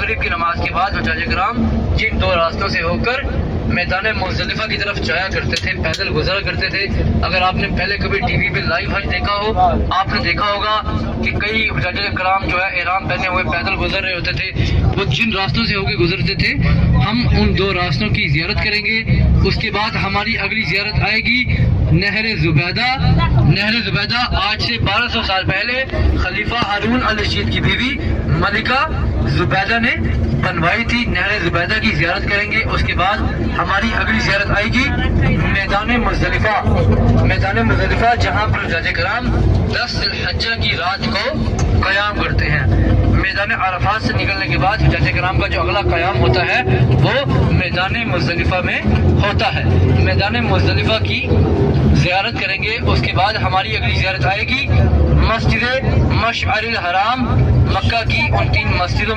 मगरिब की नमाज के बाद हुज्जाज किराम जिन दो रास्तों से होकर मैदान मुज़दलिफ़ा की तरफ जाया करते थे, पैदल गुजरा करते थे। अगर आपने पहले कभी टीवी पे लाइव हज देखा हो, आपने देखा होगा कि कई हुज्जाज किराम जो है एहराम पहने हुए पैदल गुजर रहे होते थे। वो जिन रास्तों से होकर गुजरते थे, हम उन दो रास्तों की ज़ियारत करेंगे। उसके बाद हमारी अगली ज़ियारत आएगी नहर ज़ुबैदा। नहर ज़ुबैदा आज से 1200 साल पहले खलीफा हारून अल रशीद की बीवी मलिका ज़ुबैदा ने बनवाई थी। नहर ज़ुबैदा की ज़ियारत करेंगे। उसके बाद हमारी अगली ज़ियारत आएगी मैदान मुज़दलिफ़ा। मैदान मुज़दलिफ़ा जहाँ पर हुज्जाज किराम 10 ज़िलहज्जा की रात को क़याम करते हैं। मैदान अरफात से निकलने के बाद हुज्जाज किराम का जो अगला क़याम होता है वो मैदान मुज़दलिफ़ा में होता है। मैदान मुज़दलिफ़ा की ज़ियारत करेंगे। उसके बाद हमारी अगली ज़ियारत आएगी मस्जिद मशअरिल हराम, मक्का की उन 3 मस्जिदों में